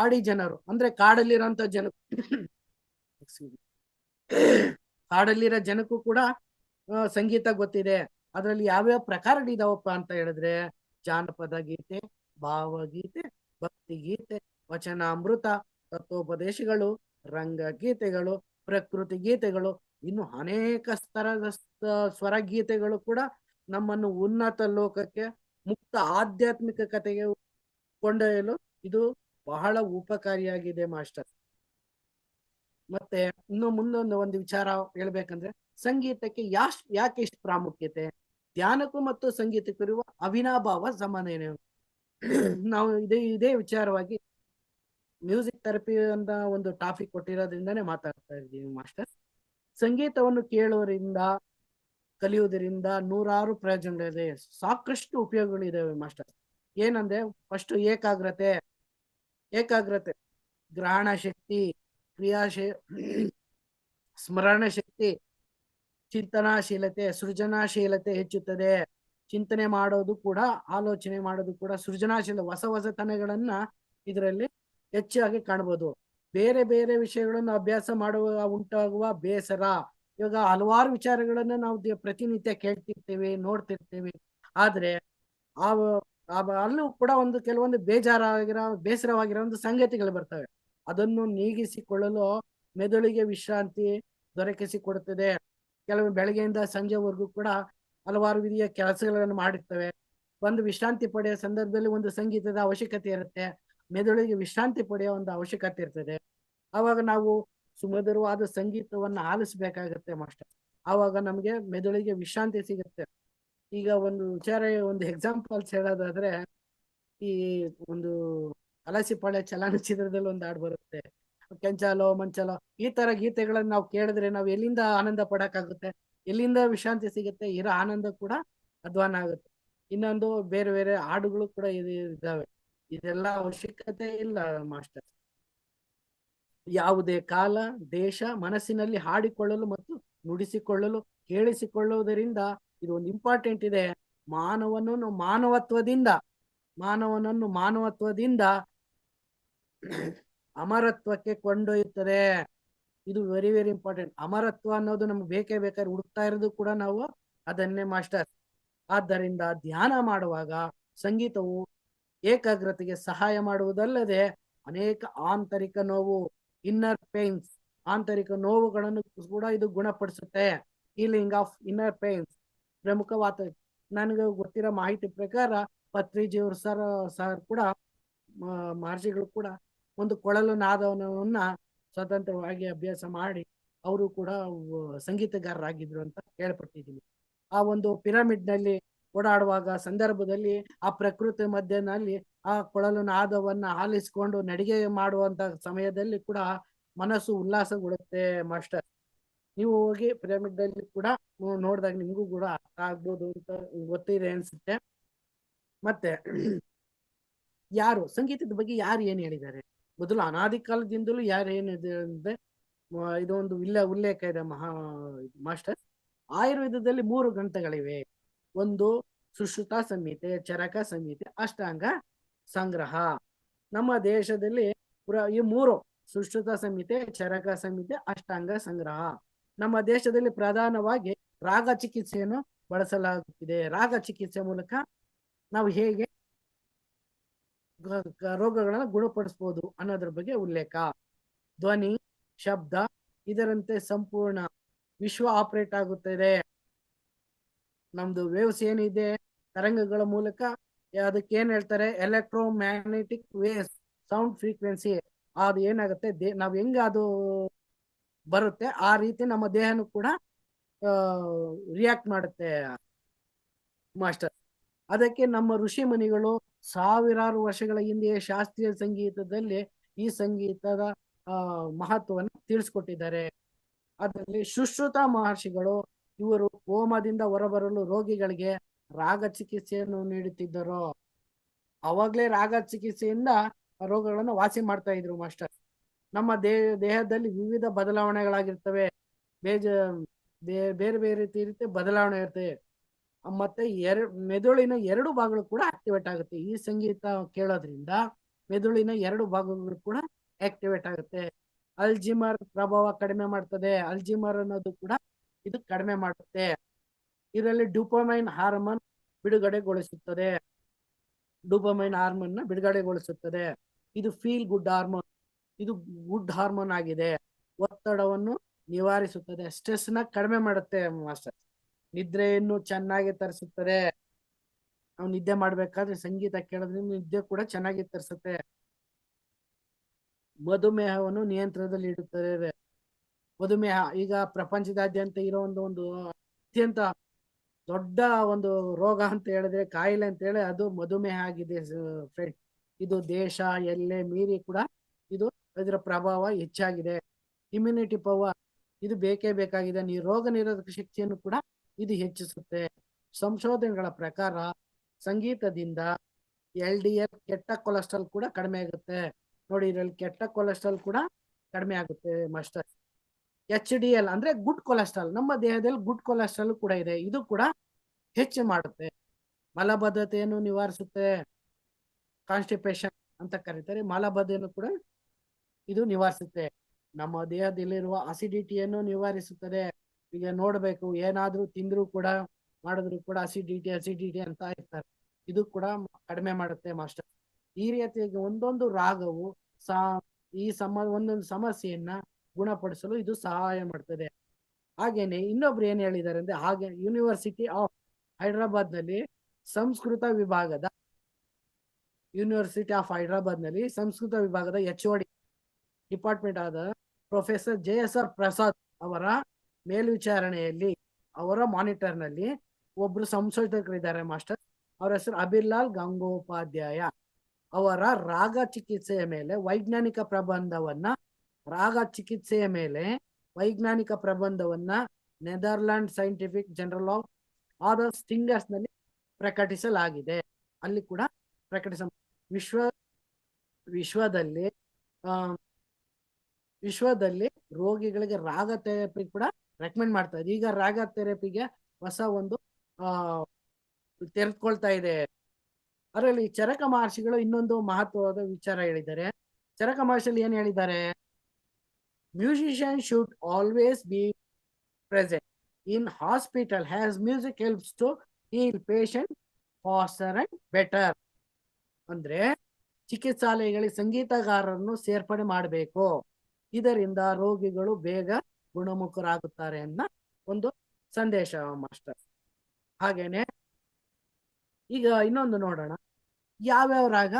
ಆಡಿ ಜನರು ಅಂದ್ರೆ ಕಾಡಲ್ಲಿರೋಂಥ ಜನ ಕಾಡಲ್ಲಿರೋ ಜನಕ್ಕೂ ಕೂಡ ಸಂಗೀತ ಗೊತ್ತಿದೆ. ಅದರಲ್ಲಿ ಯಾವ್ಯಾವ ಪ್ರಕಾರಗಳಿದಾವಪ್ಪ ಅಂತ ಹೇಳಿದ್ರೆ, ಜಾನಪದ ಗೀತೆ, ಭಾವಗೀತೆ, ಭಕ್ತಿಗೀತೆ, ವಚನಾಮೃತ, ತತ್ವೋಪದೇಶಗಳು, ರಂಗಗೀತೆಗಳು, ಪ್ರಕೃತಿ ಗೀತೆಗಳು, ಇನ್ನು ಅನೇಕ ಸ್ತರದ ಸ್ವರ ಗೀತೆಗಳು ಕೂಡ ನಮ್ಮನ್ನು ಉನ್ನತ ಲೋಕಕ್ಕೆ ಮುಕ್ತ ಆಧ್ಯಾತ್ಮಿಕ ಕಥೆಗೆ ಕೊಂಡೊಯ್ಯಲು ಇದು ಬಹಳ ಉಪಕಾರಿಯಾಗಿದೆ ಮಾಸ್ಟರ್. ಮತ್ತೆ ಇನ್ನು ಮುಂದೊಂದು ಒಂದು ವಿಚಾರ ಹೇಳ್ಬೇಕಂದ್ರೆ, ಸಂಗೀತಕ್ಕೆ ಯಾಕೆ ಇಷ್ಟು ಪ್ರಾಮುಖ್ಯತೆ, ಧ್ಯಾನಕ್ಕೂ ಮತ್ತು ಸಂಗೀತಕ್ಕೂ ಇರುವ ಅವಿನಾಭಾವ ಸಂಬಂಧ ಏನು? ನಾವು ಇದೇ ವಿಚಾರವಾಗಿ ಮ್ಯೂಸಿಕ್ ಥೆರಪಿ ಅಂತ ಒಂದು ಟಾಪಿಕ್ ಕೊಟ್ಟಿರೋದ್ರಿಂದಾನೇ ಮಾತಾಡ್ತಾ ಇದ್ದೀವಿ ಮಾಸ್ಟರ್. ಸಂಗೀತವನ್ನು ಕೇಳುವುದರಿಂದ ಕಲಿಯುವುದರಿಂದ ನೂರಾರು ಪ್ರಯೋಜನಗಳಿದೆ, ಸಾಕಷ್ಟು ಉಪಯೋಗಗಳಿದಾವೆ ಮಾಸ್ಟರ್. ಏನಂದ್ರೆ ಫಸ್ಟ್ ಏಕಾಗ್ರತೆ, ಗ್ರಹಣ ಶಕ್ತಿ, ಸ್ಮರಣ ಶಕ್ತಿ, ಚಿಂತನಾಶೀಲತೆ, ಸೃಜನಾಶೀಲತೆ ಹೆಚ್ಚುತ್ತದೆ. ಚಿಂತನೆ ಮಾಡೋದು ಕೂಡ, ಆಲೋಚನೆ ಮಾಡೋದು ಕೂಡ, ಸೃಜನಾಶೀಲ ಹೊಸತನಗಳನ್ನ ಇದರಲ್ಲಿ ಹೆಚ್ಚಾಗಿ ಕಾಣಬಹುದು. ಬೇರೆ ಬೇರೆ ವಿಷಯಗಳನ್ನು ಅಭ್ಯಾಸ ಮಾಡುವ ಉಂಟಾಗುವ ಬೇಸರ, ಇವಾಗ ಹಲವಾರು ವಿಚಾರಗಳನ್ನ ನಾವು ಪ್ರತಿನಿತ್ಯ ಕೇಳ್ತಿರ್ತೇವೆ, ನೋಡ್ತಿರ್ತೇವೆ. ಆದ್ರೆ ಅಲ್ಲೂ ಕೂಡ ಕೆಲವೊಂದು ಬೇಸರವಾಗಿರೋ ಒಂದು ಸಂಗತಿಗಳು ಬರ್ತವೆ. ಅದನ್ನು ನೀಗಿಸಿಕೊಳ್ಳಲು ಮೆದುಳಿಗೆ ವಿಶ್ರಾಂತಿ ದೊರಕಿಸಿಕೊಡುತ್ತದೆ. ಕೆಲವು ಬೆಳಗ್ಗೆಯಿಂದ ಸಂಜೆವರೆಗೂ ಕೂಡ ಹಲವಾರು ವಿಧಿಯ ಕೆಲಸಗಳನ್ನು ಮಾಡಿರ್ತವೆ. ಒಂದು ವಿಶ್ರಾಂತಿ ಪಡೆಯುವ ಸಂದರ್ಭದಲ್ಲಿ ಒಂದು ಸಂಗೀತದ ಅವಶ್ಯಕತೆ ಇರುತ್ತೆ, ಮೆದುಳಿಗೆ ವಿಶ್ರಾಂತಿ ಪಡೆಯುವ ಒಂದು ಅವಶ್ಯಕತೆ ಇರ್ತದೆ. ಆವಾಗ ನಾವು ಸುಮಧುರವಾದ ಸಂಗೀತವನ್ನು ಆಲಿಸ್ಬೇಕಾಗತ್ತೆ ಮಾಸ್ಟರ್. ಆವಾಗ ನಮಗೆ ಮೆದುಳಿಗೆ ವಿಶ್ರಾಂತಿ ಸಿಗುತ್ತೆ. ಈಗ ಒಂದು ವಿಚಾರ, ಒಂದು ಎಕ್ಸಾಂಪಲ್ಸ್ ಹೇಳೋದಾದ್ರೆ, ಈ ಒಂದು ಅಲಸಿಪಾಳ್ಯ ಚಲನಚಿತ್ರದಲ್ಲಿ ಒಂದು ಹಾಡು ಬರುತ್ತೆ, ಕೆಂಚಾಲೋ ಮಂಚಾಲೋ, ಈ ತರ ಗೀತೆಗಳನ್ನ ನಾವು ಕೇಳಿದ್ರೆ ನಾವು ಎಲ್ಲಿಂದ ಆನಂದ ಪಡಕ್ಕಾಗುತ್ತೆ, ಎಲ್ಲಿಂದ ವಿಶ್ರಾಂತಿ ಸಿಗುತ್ತೆ, ಇರೋ ಆನಂದ ಕೂಡ ಅಧ್ವಾನ ಆಗುತ್ತೆ. ಇನ್ನೊಂದು ಬೇರೆ ಬೇರೆ ಹಾಡುಗಳು ಕೂಡ ಇದಾವೆ. ಇದೆಲ್ಲ ಅವಶ್ಯಕತೆ ಇಲ್ಲ ಮಾಸ್ಟರ್. ಯಾವುದೇ ಕಾಲ, ದೇಶ, ಮನಸ್ಸಿನಲ್ಲಿ ಹಾಡಿಕೊಳ್ಳಲು ಮತ್ತು ನುಡಿಸಿಕೊಳ್ಳಲು, ಕೇಳಿಸಿಕೊಳ್ಳುವುದರಿಂದ ಇದು ಒಂದು ಇಂಪಾರ್ಟೆಂಟ್ ಇದೆ. ಮಾನವನನ್ನು ಮಾನವತ್ವದಿಂದ ಅಮರತ್ವಕ್ಕೆ ಕೊಂಡೊಯ್ಯುತ್ತದೆ. ಇದು ವೆರಿ ವೆರಿ ಇಂಪಾರ್ಟೆಂಟ್. ಅಮರತ್ವ ಅನ್ನೋದು ನಮ್ಗೆ ಬೇಕಾದ್ರೆ ಹುಡುಕ್ತಾ ಇರೋದು ಕೂಡ ನಾವು ಅದನ್ನೇ ಮಾಸ್ಟರ್. ಆದ್ದರಿಂದ ಧ್ಯಾನ ಮಾಡುವಾಗ ಸಂಗೀತವು ಏಕಾಗ್ರತೆಗೆ ಸಹಾಯ ಮಾಡುವುದಲ್ಲದೆ ಅನೇಕ ಆಂತರಿಕ ನೋವು, ಇನ್ನರ್ ಪೇನ್ಸ್, ಆಂತರಿಕ ನೋವುಗಳನ್ನು ಕೂಡ ಇದು ಗುಣಪಡಿಸುತ್ತೆ. ಹೀಲಿಂಗ್ ಆಫ್ ಇನ್ನರ್ ಪೇನ್ಸ್ ಪ್ರಮುಖವಾದ. ನನಗೆ ಗೊತ್ತಿರೋ ಮಾಹಿತಿ ಪ್ರಕಾರ ಪತ್ರಿಜಿಯವರು ಸರ್ ಕೂಡ, ಮಹರ್ಷಿಗಳು ಕೂಡ ಒಂದು ಕೊಳಲು ನಾದವನ್ನ ಸ್ವತಂತ್ರವಾಗಿ ಅಭ್ಯಾಸ ಮಾಡಿ ಅವರು ಕೂಡ ಸಂಗೀತಗಾರರಾಗಿದ್ರು ಅಂತ ಕೇಳ್ಪಟ್ಟಿದ್ದೀನಿ. ಆ ಒಂದು ಪಿರಮಿಡ್ ನಲ್ಲಿ ಓಡಾಡುವಾಗ ಸಂದರ್ಭದಲ್ಲಿ ಆ ಪ್ರಕೃತಿ ಮಧ್ಯದಲ್ಲಿ ಆ ಕೊಳಲು ನಾದವನ್ನ ಆಲಿಸಿಕೊಂಡು ನಡಿಗೆ ಮಾಡುವಂತ ಸಮಯದಲ್ಲಿ ಕೂಡ ಮನಸ್ಸು ಉಲ್ಲಾಸಗೊಳ್ಳುತ್ತೆ ಮಾಸ್ಟರ್. ನೀವು ಹೋಗಿ ಪಿರಮಿಡ್ ಅಲ್ಲಿ ಕೂಡ ನೋಡಿದಾಗ ನಿಮ್ಗೂ ಕೂಡ ಅರ್ಥ ಆಗ್ಬೋದು ಅಂತ ಗೊತ್ತಿದೆ ಅನ್ಸುತ್ತೆ. ಮತ್ತೆ ಸಂಗೀತದ ಬಗ್ಗೆ ಯಾರು ಏನ್ ಹೇಳಿದ್ದಾರೆ, ಮೊದಲು ಅನಾದಿ ಕಾಲದಿಂದಲೂ ಯಾರು ಏನಿದೆ ಅಂದ್ರೆ ಇದೊಂದು ಉಲ್ಲೇಖ ಇದೆ ಮಾಸ್ಟರ್. ಆಯುರ್ವೇದದಲ್ಲಿ 3 ಗ್ರಂಥಗಳಿವೆ. ಒಂದು ಸುಶ್ರುತ ಸಂಹಿತೆ, ಚರಕ ಸಂಹಿತೆ, ಅಷ್ಟಾಂಗ ಸಂಗ್ರಹ. ನಮ್ಮ ದೇಶದಲ್ಲಿ ಈ 3 ಸುಶ್ರುತ ಸಂಹಿತೆ, ಚರಕ ಸಂಹಿತೆ, ಅಷ್ಟಾಂಗ ಸಂಗ್ರಹ ನಮ್ಮ ದೇಶದಲ್ಲಿ ಪ್ರಧಾನವಾಗಿ ರಾಗ ಚಿಕಿತ್ಸೆಯನ್ನು ಬಳಸಲಾಗುತ್ತಿದೆ. ರಾಗ ಚಿಕಿತ್ಸೆ ಮೂಲಕ ನಾವು ಹೇಗೆ ರೋಗಗಳನ್ನ ಗುಣಪಡಿಸಬಹುದು ಅನ್ನೋದ್ರ ಬಗ್ಗೆ ಉಲ್ಲೇಖ. ಧ್ವನಿ, ಶಬ್ದ ಇದರಂತೆ ಸಂಪೂರ್ಣ ವಿಶ್ವ ಆಪರೇಟ್ ಆಗುತ್ತದೆ. ನಮ್ದು ವೇವ್ಸ್ ಏನಿದೆ, ತರಂಗಗಳ ಮೂಲಕ, ಅದಕ್ಕೆ ಏನ್ ಹೇಳ್ತಾರೆ, ಎಲೆಕ್ಟ್ರೋಮ್ಯಾಗ್ನೆಟಿಕ್ ವೇವ್ಸ್, ಸೌಂಡ್ ಫ್ರೀಕ್ವೆನ್ಸಿ. ಅದು ಏನಾಗುತ್ತೆ, ನಾವ್ ಹೆಂಗ ಅದು ಬರುತ್ತೆ ಆ ರೀತಿ ನಮ್ಮ ದೇಹನೂ ಕೂಡ ರಿಯಾಕ್ಟ್ ಮಾಡುತ್ತೆ ಮಾಸ್ಟರ್. ಅದಕ್ಕೆ ನಮ್ಮ ಋಷಿ ಮುನಿಗಳು ಸಾವಿರಾರು ವರ್ಷಗಳ ಹಿಂದೆ ಶಾಸ್ತ್ರೀಯ ಸಂಗೀತದಲ್ಲಿ ಈ ಸಂಗೀತದ ಮಹತ್ವವನ್ನು ತಿಳಿಸ್ಕೊಟ್ಟಿದ್ದಾರೆ. ಅದರಲ್ಲಿ ಸುಶ್ರುತ ಮಹರ್ಷಿಗಳು ಇವರು ಹೋಮದಿಂದ ಹೊರಬರಲು ರೋಗಿಗಳಿಗೆ ರಾಗ ಚಿಕಿತ್ಸೆಯನ್ನು ನೀಡುತ್ತಿದ್ದರು. ಅವಾಗ್ಲೇ ರಾಗ ಚಿಕಿತ್ಸೆಯಿಂದ ರೋಗಗಳನ್ನು ವಾಸಿ ಮಾಡ್ತಾ ಇದ್ರು ಮಾಸ್ಟರ್. ನಮ್ಮ ದೇಹದಲ್ಲಿ ವಿವಿಧ ಬದಲಾವಣೆಗಳಾಗಿರ್ತವೆ, ಬೇರೆ ಬೇರೆ ರೀತಿ ಬದಲಾವಣೆ ಇರ್ತವೆ. ಮತ್ತೆ ಮೆದುಳಿನ 2 ಭಾಗಗಳು ಕೂಡ ಆಕ್ಟಿವೇಟ್ ಆಗುತ್ತೆ. ಈ ಸಂಗೀತ ಕೇಳೋದ್ರಿಂದ ಮೆದುಳಿನ 2 ಭಾಗಗಳು ಕೂಡ ಆಕ್ಟಿವೇಟ್ ಆಗುತ್ತೆ. ಅಲ್ಜಿಮರ್ ಪ್ರಭಾವ ಕಡಿಮೆ ಮಾಡ್ತದೆ. ಅಲ್ಜಿಮರ್ ಅನ್ನೋದು ಕೂಡ ಇದು ಕಡಿಮೆ ಮಾಡುತ್ತೆ. ಇದರಲ್ಲಿ ಡೋಪಮೈನ್ ಹಾರ್ಮೋನ್ ಬಿಡುಗಡೆಗೊಳಿಸುತ್ತದೆ. ಇದು ಫೀಲ್ ಗುಡ್ ಹಾರ್ಮೋನ್. ಇದು ಗುಡ್ ಹಾರ್ಮೋನ್ ಆಗಿದೆ. ಒತ್ತಡವನ್ನು ನಿವಾರಿಸುತ್ತದೆ, ಸ್ಟ್ರೆಸ್ ನ ಕಡಿಮೆ ಮಾಡುತ್ತೆ ಮಾಸ್ಟರ್. ನಿದ್ರೆಯನ್ನು ಚೆನ್ನಾಗಿ ತರಿಸುತ್ತದೆ. ನಾವು ನಿದ್ದೆ ಮಾಡ್ಬೇಕಾದ್ರೆ ಸಂಗೀತ ಕೇಳಿದ್ರೆ ನಿದ್ದೆ ಕೂಡ ಚೆನ್ನಾಗಿ ತರಿಸುತ್ತೆ. ಮಧುಮೇಹವನ್ನು ನಿಯಂತ್ರಣದಲ್ಲಿ ಇಡುತ್ತದೆ. ಮಧುಮೇಹ ಈಗ ಪ್ರಪಂಚದಾದ್ಯಂತ ಇರೋ ಒಂದು ಅತ್ಯಂತ ದೊಡ್ಡ ಒಂದು ರೋಗ ಅಂತ ಹೇಳಿದ್ರೆ, ಕಾಯಿಲೆ ಅಂತ ಹೇಳಿ ಅದು ಮಧುಮೇಹ ಆಗಿದೆ ಫ್ರೆಂಡ್. ಇದು ದೇಶ ಎಲ್ಲೇ ಮೀರಿ ಕೂಡ ಇದು ಇದರ ಪ್ರಭಾವ ಹೆಚ್ಚಾಗಿದೆ. ಇಮ್ಯುನಿಟಿ ಪವರ್ ಇದು ಬೇಕೇ ಬೇಕಾಗಿದೆ. ರೋಗ ನಿರೋಧಕ ಶಕ್ತಿಯನ್ನು ಕೂಡ ಇದು ಹೆಚ್ಚಿಸುತ್ತೆ. ಸಂಶೋಧನೆಗಳ ಪ್ರಕಾರ ಸಂಗೀತದಿಂದ LDL ಕೆಟ್ಟ ಕೊಲೆಸ್ಟ್ರಾಲ್ ಕೂಡ ಕಡಿಮೆ ಆಗುತ್ತೆ. ನೋಡಿ, ಇದರಲ್ಲಿ ಕೆಟ್ಟ ಕೊಲೆಸ್ಟ್ರಾಲ್ ಕೂಡ ಕಡಿಮೆ ಆಗುತ್ತೆ ಮಾಸ್ಟರ್. HDL ಅಂದ್ರೆ ಗುಡ್ ಕೊಲೆಸ್ಟ್ರಾಲ್, ನಮ್ಮ ದೇಹದಲ್ಲಿ ಗುಡ್ ಕೊಲೆಸ್ಟ್ರಾಲ್ ಕೂಡ ಇದೆ, ಇದು ಕೂಡ ಹೆಚ್ಚು ಮಾಡುತ್ತೆ. ಮಲಬದ್ಧತೆಯನ್ನು ನಿವಾರಿಸುತ್ತೆ. ಕಾನ್ಸ್ಟಿಪೇಷನ್ ಅಂತ ಕರೀತಾರೆ. ಮಲಬದ್ಧತೆಯನ್ನು ಕೂಡ ಇದು ನಿವಾರಿಸುತ್ತೆ. ನಮ್ಮ ದೇಹದಲ್ಲಿರುವ ಅಸಿಡಿಟಿಯನ್ನು ನಿವಾರಿಸುತ್ತದೆ. ಈಗ ನೋಡ್ಬೇಕು, ಏನಾದ್ರೂ ತಿಂದ್ರು ಕೂಡ ಮಾಡಿದ್ರು ಕೂಡ ಅಸಿಡಿಟಿ ಅಂತ ಇರ್ತಾರೆ. ಇದು ಕೂಡ ಕಡಿಮೆ ಮಾಡುತ್ತೆ ಮಾಸ್ಟರ್. ಈ ರೀತಿಯಾಗಿ ಒಂದೊಂದು ರಾಗವು ಒಂದೊಂದು ಸಮಸ್ಯೆಯನ್ನ ಗುಣಪಡಿಸಲು ಇದು ಸಹಾಯ ಮಾಡ್ತದೆ. ಹಾಗೇನೆ ಇನ್ನೊಬ್ರು ಏನ್ ಹೇಳಿದ್ದಾರೆ ಅಂದ್ರೆ, ಹಾಗೆ ಯೂನಿವರ್ಸಿಟಿ ಆಫ್ ಹೈದರಾಬಾದ್ ನಲ್ಲಿ ಸಂಸ್ಕೃತ ವಿಭಾಗದ ಸಂಸ್ಕೃತ ವಿಭಾಗದ HOD ಡಿಪಾರ್ಟ್ಮೆಂಟ್ ಆದ ಪ್ರೊಫೆಸರ್ JSR ಪ್ರಸಾದ್ ಅವರ ಮೇಲ್ವಿಚಾರಣೆಯಲ್ಲಿ, ಅವರ ಮಾನಿಟರ್ ನಲ್ಲಿ ಒಬ್ರು ಸಂಶೋಧಕರಿದ್ದಾರೆ ಮಾಸ್ಟರ್. ಅವರ ಹೆಸರು ಅಭಿಲಾಲ್ ಗಂಗೋಪಾಧ್ಯಾಯ. ಅವರ ರಾಗ ಚಿಕಿತ್ಸೆಯ ಮೇಲೆ ವೈಜ್ಞಾನಿಕ ಪ್ರಬಂಧವನ್ನ ನೆದರ್ಲ್ಯಾಂಡ್ ಸೈಂಟಿಫಿಕ್ ಜರ್ನಲ್ ಆಫ್ ಆದರ್ ಸ್ಟಿಂಗರ್ಸ್ ನಲ್ಲಿ ಪ್ರಕಟಿಸಲಾಗಿದೆ. ಅಲ್ಲಿ ಕೂಡ ವಿಶ್ವದಲ್ಲಿ ರೋಗಿಗಳಿಗೆ ರಾಗ ಥೆರಪಿ ಕೂಡ ರೆಕಮೆಂಡ್ ಮಾಡ್ತಾ ಇದೆ. ಈಗ ರಾಗ ಥೆರಪಿಗೆ ಹೊಸ ಒಂದು ತೆರೆದುಕೊಳ್ತಾ ಇದೆ. ಅದರಲ್ಲಿ ಚರಕ ಮಹರ್ಷಿಗಳು ಇನ್ನೊಂದು ಮಹತ್ವವಾದ ವಿಚಾರ ಹೇಳಿದ್ದಾರೆ. ಚರಕ ಮಹರ್ಷಿಯಲ್ಲಿ ಏನ್ ಹೇಳಿದ್ದಾರೆ? Musician should always be present in hospital has music helps to heal patient faster and better. ಅಂದ್ರೆ ಚಿಕಿತ್ಸಾಲಯಗಳಿಗೆ ಸಂಗೀತಗಾರರನ್ನು ಸೇರ್ಪಡೆ ಮಾಡಬೇಕು, ಇದರಿಂದ ರೋಗಿಗಳು ಬೇಗ ಗುಣಮುಖರಾಗುತ್ತಾರೆ ಅನ್ನೋ ಒಂದು ಸಂದೇಶ ಮಾಸ್ಟರ್. ಹಾಗೇನೆ ಈಗ ಇನ್ನೊಂದು ನೋಡೋಣ, ಯಾವ್ಯಾವ ರಾಗ.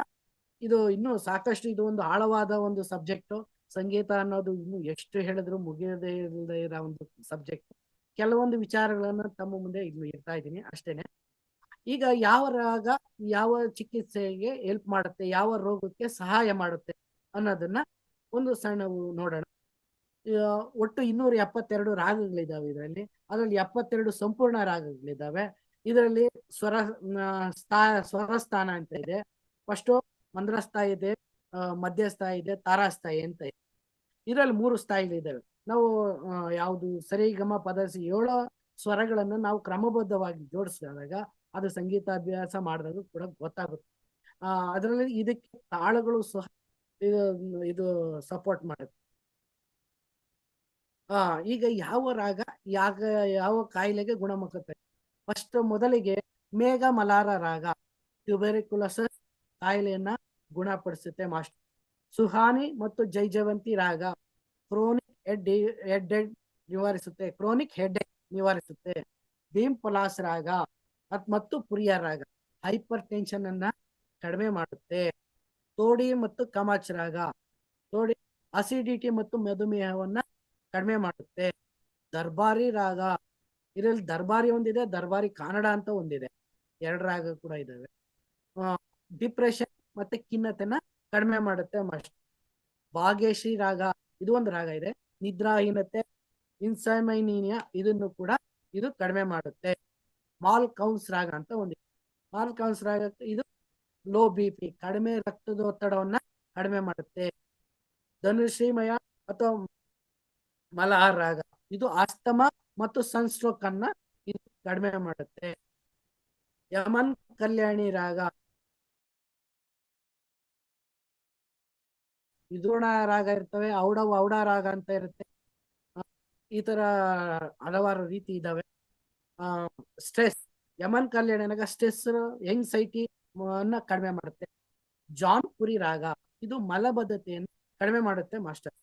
ಇದು ಇನ್ನೂ ಸಾಕಷ್ಟು, ಇದು ಒಂದು ಆಳವಾದ ಒಂದು ಸಬ್ಜೆಕ್ಟ್. ಸಂಗೀತ ಅನ್ನೋದು ಇನ್ನು ಎಷ್ಟು ಹೇಳಿದ್ರು ಮುಗಿಯದೇ ಇಲ್ಲದೆ ಇರೋ ಒಂದು ಸಬ್ಜೆಕ್ಟ್. ಕೆಲವೊಂದು ವಿಚಾರಗಳನ್ನ ತಮ್ಮ ಮುಂದೆ ಇನ್ನು ಇರ್ತಾ ಇದ್ದೀನಿ ಅಷ್ಟೇನೆ. ಈಗ ಯಾವ ರಾಗ ಯಾವ ಚಿಕಿತ್ಸೆಗೆ ಹೆಲ್ಪ್ ಮಾಡುತ್ತೆ, ಯಾವ ರೋಗಕ್ಕೆ ಸಹಾಯ ಮಾಡುತ್ತೆ ಅನ್ನೋದನ್ನ ಒಂದು ಸಣ್ಣ ನೋಡೋಣ. ಒಟ್ಟು 272 ರಾಗಗಳಿದಾವೆ ಇದರಲ್ಲಿ. ಅದರಲ್ಲಿ 72 ಸಂಪೂರ್ಣ ರಾಗಗಳಿದಾವೆ. ಇದರಲ್ಲಿ ಸ್ವರಸ್ಥಾನ ಅಂತ ಇದೆ. ಫಸ್ಟ್ ಮಂದ್ರಸ್ಥಾಯಿ ಇದೆ, ಮಧ್ಯಸ್ಥಾಯಿ ಇದೆ, ತಾರಾಸ್ಥಾಯಿ ಅಂತ ಇದೆ. ಇದರಲ್ಲಿ 3 ಸ್ಥಾಯಿಗಳಿದ್ದಾವೆ. ನಾವು ಯಾವುದು ಸರಿಗಮ ಪದಸಿ 7 ಸ್ವರಗಳನ್ನು ನಾವು ಕ್ರಮಬದ್ಧವಾಗಿ ಜೋಡಿಸಿದಾಗ ಅದು ಸಂಗೀತಾಭ್ಯಾಸ ಮಾಡಿದಾಗ ಕೂಡ ಗೊತ್ತಾಗುತ್ತೆ. ಅದರಲ್ಲಿ ಇದಕ್ಕೆ ತಾಳಗಳು ಸಹ ಇದು ಸಪೋರ್ಟ್ ಮಾಡುತ್ತೆ. ಈಗ ಯಾವ ರಾಗ ಯಾವ ಕಾಯಿಲೆಗೆ ಗುಣಮುಖತೆ? ಫಸ್ಟ್ ಮೊದಲಿಗೆ ಮೇಘ ಮಲಾರ ರಾಗ ಟ್ಯೂಬೆರಿಕ್ಯುಲೋಸಿಸ್ ಕಾಯಿಲೆಯನ್ನ ಗುಣಪಡಿಸುತ್ತೆ ಮಾಸ್ಟರ್. ಸುಹಾನಿ ಮತ್ತು ಜೈಜವಂತಿ ರಾಗ ಕ್ರೋನಿಕ್ ಹೆಡ್ ನಿವಾರಿಸುತ್ತೆ. ಭೀಮ್ ಪಲಾಸ್ ರಾಗ ಮತ್ತು ಪುರಿಯ ರಾಗ ಹೈಪರ್ ಟೆನ್ಷನ್ ಅನ್ನ ಕಡಿಮೆ ಮಾಡುತ್ತೆ. ತೋಡಿ ಮತ್ತು ಕಮಾಚ್ ರಾಗ ಅಸಿಡಿಟಿ ಮತ್ತು ಮಧುಮೇಹವನ್ನ ಕಡಿಮೆ ಮಾಡುತ್ತೆ. ದರ್ಬಾರಿ ರಾಗ, ಇದರಲ್ಲಿ ದರ್ಬಾರಿ ಒಂದಿದೆ, ದರ್ಬಾರಿ ಕನ್ನಡ ಅಂತ ಒಂದಿದೆ, 2 ರಾಗ ಕೂಡ ಇದಾವೆ. ಡಿಪ್ರೆಷನ್ ಮತ್ತೆ ಖಿನ್ನತೆನ ಕಡಿಮೆ ಮಾಡುತ್ತೆ ಮಾಸ್ಟರ್. ಭಾಗ್ಯಶ್ರೀ ರಾಗ, ಇದು ಒಂದು ರಾಗ ಇದೆ, ನಿದ್ರಾಹೀನತೆ ಇನ್ಸೈಮೈನಿಯಾ ಇದನ್ನು ಕೂಡ ಇದು ಕಡಿಮೆ ಮಾಡುತ್ತೆ. ಮಾಲ್ ಕೌನ್ಸ್ ರಾಗ ಅಂತ ಒಂದಿದೆ. ಮಾಲ್ ಕೌನ್ಸ್ ರಾಗ ಇದು ಲೋ BP ಕಡಿಮೆ ರಕ್ತದೊತ್ತಡವನ್ನ ಕಡಿಮೆ ಮಾಡುತ್ತೆ. ಧನುಶ್ರೀಮಯ ಅಥವಾ ಮಲಹಾರ್ ರಾಗ ಇದು ಆಸ್ತಮಾ ಮತ್ತು ಸನ್ಸ್ಟ್ರೋಕ್ ಅನ್ನ ಇದು ಕಡಿಮೆ ಮಾಡುತ್ತೆ. ಯಮನ್ ಕಲ್ಯಾಣಿ ರಾಗ ವಿದ್ರೋಣ ರಾಗ ಇರ್ತವೆ, ಔಡ ರಾಗ ಅಂತ ಇರುತ್ತೆ. ಈ ತರ ಹಲವಾರು ರೀತಿ ಇದಾವೆ. ಸ್ಟ್ರೆಸ್, ಯಮನ್ ಕಲ್ಯಾಣಿನಾಗ ಸ್ಟ್ರೆಸ್ ಎಂಗ್ಸೈಟಿ ಅನ್ನ ಕಡಿಮೆ ಮಾಡುತ್ತೆ. ಜಾನ್ಪುರಿ ರಾಗ ಇದು ಮಲಬದ್ಧತೆಯನ್ನು ಕಡಿಮೆ ಮಾಡುತ್ತೆ ಮಾಸ್ಟರ್.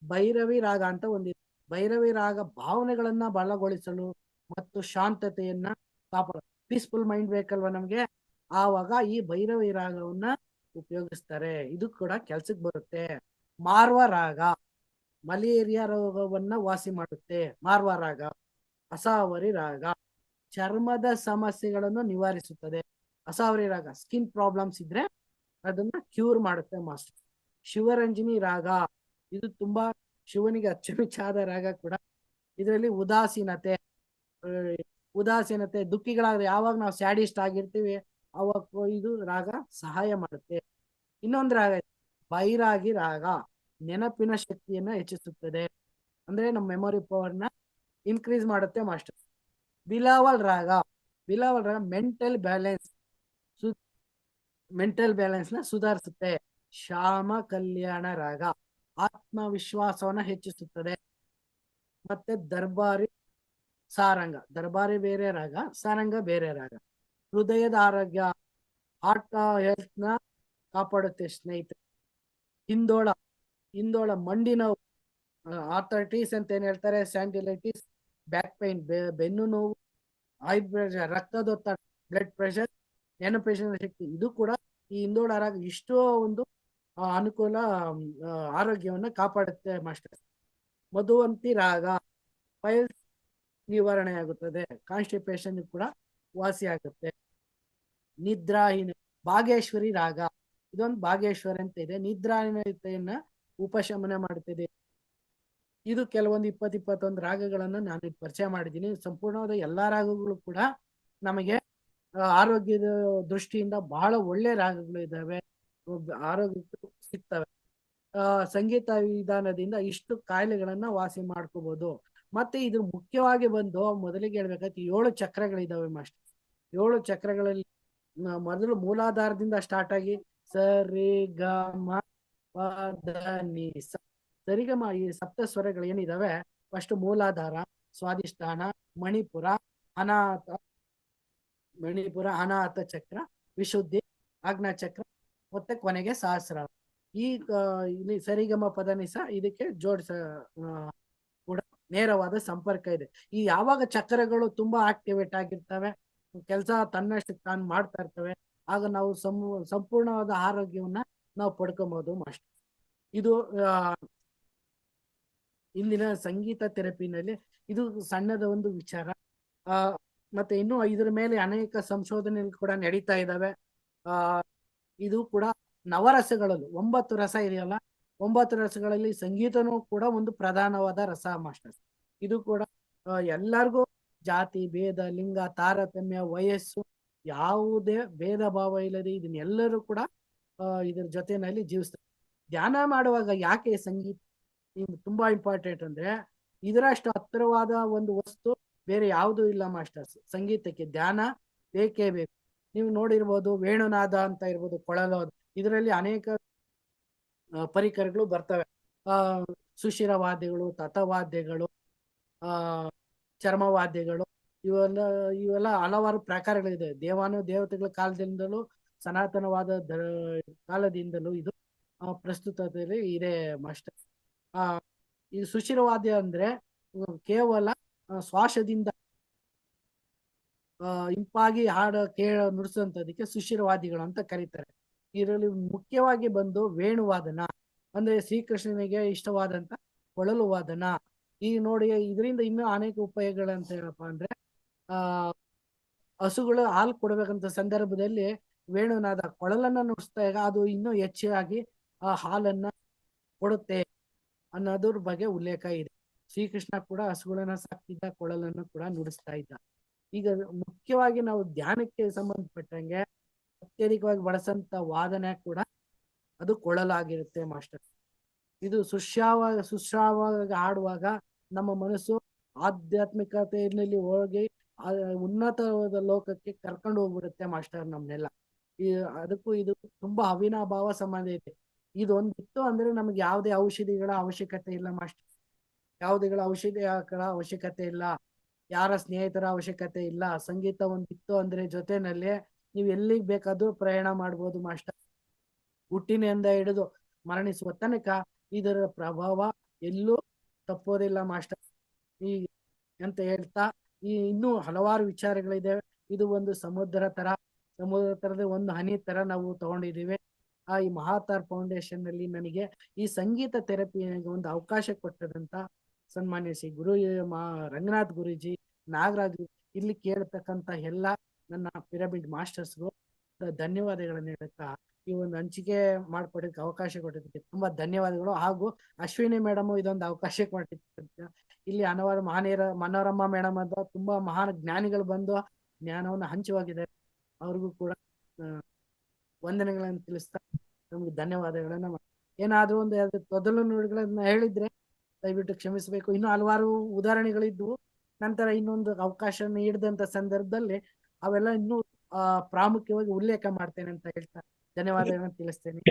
ಭೈರವಿ ರಾಗ ಅಂತ ಒಂದಿದೆ. ಭೈರವಿ ರಾಗ ಭಾವನೆಗಳನ್ನ ಬಲಗೊಳಿಸಲು ಮತ್ತು ಶಾಂತತೆಯನ್ನ ಕಾಪಾಡ. ಪೀಸ್ಫುಲ್ ಮೈಂಡ್ ಬೇಕಲ್ವಾ ನಮ್ಗೆ, ಆವಾಗ ಈ ಭೈರವಿ ರಾಗವನ್ನ ಉಪಯೋಗಿಸ್ತಾರೆ. ಇದು ಕೂಡ ಕೆಲ್ಸಕ್ಕೆ ಬರುತ್ತೆ. ಮಾರ್ವ ರಾಗ ಮಲೇರಿಯಾ ರೋಗವನ್ನ ವಾಸಿ ಮಾಡುತ್ತೆ. ಮಾರ್ವ ರಾಗ. ಅಸಾವರಿ ರಾಗ ಚರ್ಮದ ಸಮಸ್ಯೆಗಳನ್ನು ನಿವಾರಿಸುತ್ತದೆ. ಅಸಾವರಿ ರಾಗ ಸ್ಕಿನ್ ಪ್ರಾಬ್ಲಮ್ಸ್ ಇದ್ರೆ ಅದನ್ನ ಕ್ಯೂರ್ ಮಾಡುತ್ತೆ ಮಾಸ್ಟರ್. ಶಿವರಂಜನಿ ರಾಗ ಇದು ತುಂಬಾ ಶಿವನಿಗೆ ಅಚ್ಚುಮೆಚ್ಚಾದ ರಾಗ ಕೂಡ. ಇದರಲ್ಲಿ ಉದಾಸೀನತೆ ದುಃಖಿಗಳಾದ್ರೆ ಯಾವಾಗ ನಾವು ಸ್ಯಾಡಿಸ್ಟ್ ಆಗಿರ್ತೀವಿ ಅವಾಗ ಇದು ರಾಗ ಸಹಾಯ ಮಾಡುತ್ತೆ. ಇನ್ನೊಂದು ರಾಗ ಬೈರಾಗಿ ರಾಗ ನೆನಪಿನ ಶಕ್ತಿಯನ್ನ ಹೆಚ್ಚಿಸುತ್ತದೆ. ಅಂದ್ರೆ ನಮ್ಮ ಮೆಮೊರಿ ಪವರ್ನ ಇನ್ಕ್ರೀಸ್ ಮಾಡುತ್ತೆ ಮಾಸ್ಟರ್. ಬಿಲಾವಲ್ ರಾಗ ಮೆಂಟಲ್ ಬ್ಯಾಲೆನ್ಸ್ ನ ಸುಧಾರಿಸುತ್ತೆ. ಶ್ಯಾಮ ಕಲ್ಯಾಣ ರಾಗ ಆತ್ಮವಿಶ್ವಾಸವನ್ನ ಹೆಚ್ಚಿಸುತ್ತದೆ. ಮತ್ತೆ ದರ್ಬಾರಿ ಬೇರೆ ರಾಗ, ಸಾರಂಗ ಬೇರೆ ರಾಗ. ಹೃದಯದ ಆರೋಗ್ಯ ಹಾರ್ಟ್ ಹೆಲ್ತ್ ನ ಕಾಪಾಡುತ್ತೆ ಸ್ನೇಹಿತರೆ. ಹಿಂದೋಳ ಮಂಡಿ ನೋವು ಆರ್ಥರೈಟಿಸ್ ಅಂತ ಏನ್ ಹೇಳ್ತಾರೆ, ಸ್ಯಾಂಡಿಲೈಟಿಸ್, ಬ್ಯಾಕ್ ಪೈನ್ ಬೆನ್ನು ನೋವು, ಹೈ ಪ್ರೆಷರ್ ರಕ್ತದೊತ್ತಡ, ಬ್ಲಡ್ ಪ್ರೆಷರ್, ನೆನಪಿನ ಶಕ್ತಿ ಇದು ಕೂಡ ಈ ಹಿಂದೋಳ ರಾಗ ಇಷ್ಟೋ ಒಂದು ಅನುಕೂಲ ಆರೋಗ್ಯವನ್ನ ಕಾಪಾಡುತ್ತೆ ಮಾಸ್ಟರ್. ಮಧುವಂತಿ ರಾಗ ಪೈಲ್ಸ್ ನಿವಾರಣೆ ಆಗುತ್ತದೆ. ಕಾನ್ಸ್ಟಿಪೇಷನ್ ಕೂಡ ವಾಸಿ ಆಗುತ್ತೆ. ನಿದ್ರಾಹೀನ ಭಾಗೇಶ್ವರಿ ರಾಗ ಇದೊಂದು ಭಾಗೇಶ್ವರಿ ಅಂತ ಇದೆ. ನಿದ್ರಾಹೀನತೆಯನ್ನ ಉಪಶಮನ ಮಾಡುತ್ತದೆ. ಇದು ಕೆಲವೊಂದು 21 ರಾಗಗಳನ್ನ ನಾನು ಪರಿಚಯ ಮಾಡಿದ್ದೀನಿ. ಸಂಪೂರ್ಣವಾದ ಎಲ್ಲಾ ರಾಗಗಳು ಕೂಡ ನಮಗೆ ಆರೋಗ್ಯದ ದೃಷ್ಟಿಯಿಂದ ಬಹಳ ಒಳ್ಳೆ ರಾಗಗಳು ಇದ್ದಾವೆ, ಆರೋಗ್ಯಕ್ಕೆ ಸಿಗ್ತವೆ. ಸಂಗೀತ ವಿಧಾನದಿಂದ ಇಷ್ಟು ಕಾಯಿಲೆಗಳನ್ನ ವಾಸಿ ಮಾಡ್ಕೋಬಹುದು. ಮತ್ತೆ ಇದು ಮುಖ್ಯವಾಗಿ ಬಂದು ಮೊದಲಿಗೆ ಹೇಳ್ಬೇಕಾಯ್ತು 7 ಚಕ್ರಗಳಿದಾವೆ ಮಾಸ್ಟರ್. 7 ಚಕ್ರಗಳಲ್ಲಿ ಮೊದಲು ಮೂಲಾಧಾರದಿಂದ ಸ್ಟಾರ್ಟ್ ಆಗಿ ಸರಿ ಗ ಮ ಪ ದ ನಿ ಸ ಸರಿಗಮ ಈ ಸಪ್ತ ಸ್ವರಗಳು ಏನಿದಾವೆ ಫಸ್ಟ್ ಮೂಲಾಧಾರ, ಸ್ವಾಧಿಷ್ಠಾನ, ಅನಾಹತ ಚಕ್ರ, ವಿಶುದ್ಧಿ, ಆಜ್ಞಾ ಚಕ್ರ ಮತ್ತೆ ಕೊನೆಗೆ ಸಹಸ್ರ. ಈ ಇಲ್ಲಿ ಸರಿಗಮ ಪದನಿಸ ಇದಕ್ಕೆ ಕೂಡ ನೇರವಾದ ಸಂಪರ್ಕ ಇದೆ. ಈ ಯಾವಾಗ ಚಕ್ರಗಳು ತುಂಬಾ ಆಕ್ಟಿವೇಟ್ ಆಗಿರ್ತವೆ, ಕೆಲಸ ತನ್ನಷ್ಟು ತಾನು ಮಾಡ್ತಾ ಇರ್ತವೆ, ಆಗ ನಾವು ಸಂಪೂರ್ಣವಾದ ಆರೋಗ್ಯವನ್ನ ನಾವು ಪಡ್ಕೊಬಹುದು ಮಾಸ್ಟರ್. ಇದು ಇಂದಿನ ಸಂಗೀತ ಥೆರಪಿನಲ್ಲಿ ಇದು ಸಣ್ಣದ ಒಂದು ವಿಚಾರ. ಮತ್ತೆ ಇನ್ನು ಇದರ ಮೇಲೆ ಅನೇಕ ಸಂಶೋಧನೆಗಳು ಕೂಡ ನಡೀತಾ ಇದ್ದಾವೆ. ಇದು ಕೂಡ ನವರಸಗಳಲ್ಲೂ 9 ರಸ ಇದೆಯಲ್ಲ, 9 ರಸಗಳಲ್ಲಿ ಸಂಗೀತನೂ ಕೂಡ ಒಂದು ಪ್ರಧಾನವಾದ ರಸ ಮಾಸ್ಟರ್. ಇದು ಕೂಡ ಎಲ್ಲರಿಗೂ ಜಾತಿ ಭೇದ ಲಿಂಗ ತಾರತಮ್ಯ ವಯಸ್ಸು ಯಾವುದೇ ಭೇದ ಭಾವ ಇಲ್ಲದೆ ಇದನ್ನೆಲ್ಲರೂ ಕೂಡ ಇದ್ರ ಜೊತೆನಲ್ಲಿ ಜೀವಿಸ್ತಾರೆ. ಧ್ಯಾನ ಮಾಡುವಾಗ ಯಾಕೆ ಸಂಗೀತ ತುಂಬಾ ಇಂಪಾರ್ಟೆಂಟ್ ಅಂದ್ರೆ ಇದರಷ್ಟು ಹತ್ತಿರವಾದ ಒಂದು ವಸ್ತು ಬೇರೆ ಯಾವುದೂ ಇಲ್ಲ ಮಾಸ್ಟರ್ಸ್. ಸಂಗೀತಕ್ಕೆ ಧ್ಯಾನ ಬೇಕೇ ಬೇಕು. ನೀವು ನೋಡಿರ್ಬೋದು ವೇಣುನಾದ ಅಂತ ಇರ್ಬೋದು, ಕೊಳಲೋದು, ಇದರಲ್ಲಿ ಅನೇಕ ಪರಿಕರಗಳು ಬರ್ತವೆ. ಸುಶಿರವಾದ್ಯಗಳು, ತತವಾದ್ಯಗಳು, ಚರ್ಮವಾದ್ಯಗಳು, ಇವೆಲ್ಲ ಹಲವಾರು ಪ್ರಕಾರಗಳಿದೆ. ದೇವತೆಗಳ ಕಾಲದಿಂದಲೂ ಸನಾತನವಾದ ಕಾಲದಿಂದಲೂ ಇದು ಪ್ರಸ್ತುತದಲ್ಲಿ ಇದೆ ಮಾಸ್ಟರ್. ಈ ಸುಶಿರವಾದ್ಯ ಅಂದ್ರೆ ಕೇವಲ ಶ್ವಾಸದಿಂದ ಇಂಪಾಗಿ ಹಾಡು ನುಡಿಸುವಂತದಕ್ಕೆ ಸುಶಿರವಾದಿಗಳು ಅಂತ ಕರೀತಾರೆ. ಇದರಲ್ಲಿ ಮುಖ್ಯವಾಗಿ ಬಂದು ವೇಣುವಾದನ ಅಂದ್ರೆ ಶ್ರೀಕೃಷ್ಣನಿಗೆ ಇಷ್ಟವಾದಂತ ಕೊಳಲು ವಾದನ. ಈಗ ನೋಡಿ ಇದರಿಂದ ಇನ್ನೂ ಅನೇಕ ಉಪಯೋಗಗಳಂತ ಏನಪ್ಪಾ ಅಂದ್ರೆ ಹಸುಗಳು ಹಾಲು ಕೊಡ್ಬೇಕಂತ ಸಂದರ್ಭದಲ್ಲಿ ವೇಣುನಾದ ಕೊಳಲನ್ನ ನುಡಿಸಿದಾಗ ಅದು ಇನ್ನೂ ಹೆಚ್ಚಾಗಿ ಆ ಹಾಲನ್ನ ಕೊಡುತ್ತೆ ಅನ್ನೋದ್ರ ಬಗ್ಗೆ ಉಲ್ಲೇಖ ಇದೆ. ಶ್ರೀಕೃಷ್ಣ ಕೂಡ ಹಸುಗಳನ್ನ ಸಾಕ್ತಿದ್ದ, ಕೊಳಲನ್ನು ಕೂಡ ನುಡಿಸ್ತಾ ಇದ್ದ. ಈಗ ಮುಖ್ಯವಾಗಿ ನಾವು ಧ್ಯಾನಕ್ಕೆ ಸಂಬಂಧಪಟ್ಟಂಗೆ ಅತ್ಯಧಿಕವಾಗಿ ಬಳಸಂತ ವಾದನೆ ಕೂಡ ಅದು ಕೊಳಲಾಗಿರುತ್ತೆ ಮಾಸ್ಟರ್. ಇದು ಸುಶ್ರಾವಾಗಿ ಹಾಡುವಾಗ ನಮ್ಮ ಮನಸ್ಸು ಆಧ್ಯಾತ್ಮಿಕತೆಯಲ್ಲಿ ಹೋಗಿ ಉನ್ನತವಾದ ಲೋಕಕ್ಕೆ ಕರ್ಕೊಂಡು ಹೋಗ್ಬಿಡುತ್ತೆ ಮಾಸ್ಟರ್ ನಮ್ನೆಲ್ಲ. ಅದಕ್ಕೂ ಇದು ತುಂಬಾ ಅವಿನಾಭಾವ ಸಂಬಂಧ ಇದೆ. ಇದೊಂದಿತ್ತು ಅಂದ್ರೆ ನಮ್ಗೆ ಯಾವುದೇ ಔಷಧಿಗಳ ಅವಶ್ಯಕತೆ ಇಲ್ಲ ಮಾಸ್ಟರ್. ಯಾವುದೇಗಳ ಔಷಧಿಗಳ ಅವಶ್ಯಕತೆ ಇಲ್ಲ, ಯಾರ ಸ್ನೇಹಿತರ ಅವಶ್ಯಕತೆ ಇಲ್ಲ. ಸಂಗೀತ ಒಂದಿತ್ತು ಅಂದ್ರೆ ಜೊತೆನಲ್ಲಿ ನೀವು ಎಲ್ಲಿಗೆ ಬೇಕಾದ್ರೂ ಪ್ರಯಾಣ ಮಾಡ್ಬೋದು ಮಾಸ್ಟರ್. ಹುಟ್ಟಿನಿಂದ ಹಿಡಿದು ಮರಣಿಸುವ ತನಕ ಇದರ ಪ್ರಭಾವ ಎಲ್ಲೂ ತಪ್ಪೋದಿಲ್ಲ ಮಾಸ್ಟರ್. ಈ ಅಂತ ಹೇಳ್ತಾ ಇನ್ನೂ ಹಲವಾರು ವಿಚಾರಗಳಿದೆ. ಇದು ಒಂದು ಸಮುದ್ರ ತರ ಸಮುದ್ರ ತರದ ಒಂದು ಹನಿ ತರ ನಾವು ತಗೊಂಡಿದ್ದೀವಿ. ಈ ಮಹಾತಾರ್ ಫೌಂಡೇಶನ್ ನಲ್ಲಿ ನನಗೆ ಈ ಸಂಗೀತ ಥೆರಪಿಗೆ ಒಂದು ಅವಕಾಶ ಕೊಟ್ಟದಂತ ಸನ್ಮಾನ್ಯ ಶ್ರೀ ರಂಗನಾಥ್ ಗುರೂಜಿ, ನಾಗರಾಜ್, ಇಲ್ಲಿ ಕೇಳತಕ್ಕಂತ ಎಲ್ಲ ನನ್ನ ಪಿರಮಿಡ್ ಮಾಸ್ಟರ್ಸ್ಗೂ ಧನ್ಯವಾದಗಳನ್ನು ಹೇಳುತ್ತಾ ಈ ಒಂದು ಹಂಚಿಕೆ ಮಾಡ್ಕೊಡೋದಕ್ಕೆ ಅವಕಾಶ ಕೊಟ್ಟಿದ್ದಕ್ಕೆ ತುಂಬಾ ಧನ್ಯವಾದಗಳು. ಹಾಗೂ ಅಶ್ವಿನಿ ಮೇಡಮ್ ಇದೊಂದು ಅವಕಾಶ ಕೊಟ್ಟಿದ್ದ ಇಲ್ಲಿ ಹಲವಾರು ಮನೋರಮಾ ಮೇಡಮ್ ಅಂತ ತುಂಬಾ ಮಹಾನ್ ಜ್ಞಾನಿಗಳು ಬಂದು ಜ್ಞಾನವನ್ನು ಹಂಚುವಾಗಿದ್ದಾರೆ. ಅವ್ರಿಗೂ ಕೂಡ ವಂದನೆಗಳನ್ನು ತಿಳಿಸ್ತಾ ನಮ್ಗೆ ಧನ್ಯವಾದಗಳನ್ನ ಏನಾದ್ರೂ ಒಂದು ಎರಡು ತೊದಲು ನುಡಿಗಳನ್ನ ಹೇಳಿದ್ರೆ ದಯವಿಟ್ಟು ಕ್ಷಮಿಸಬೇಕು. ಇನ್ನು ಹಲವಾರು ಉದಾಹರಣೆಗಳಿದ್ವು. ನಂತರ ಇನ್ನೊಂದು ಅವಕಾಶ ನೀಡಿದಂತ ಸಂದರ್ಭದಲ್ಲಿ ಅವೆಲ್ಲ ಇನ್ನೂ ಪ್ರಾಮುಖ್ಯವಾಗಿ ಉಲ್ಲೇಖ ಮಾಡ್ತೇನೆ ಅಂತ ಹೇಳ್ತಾ ಧನ್ಯವಾದಗಳನ್ನ ತಿಳಿಸ್ತೇನೆ.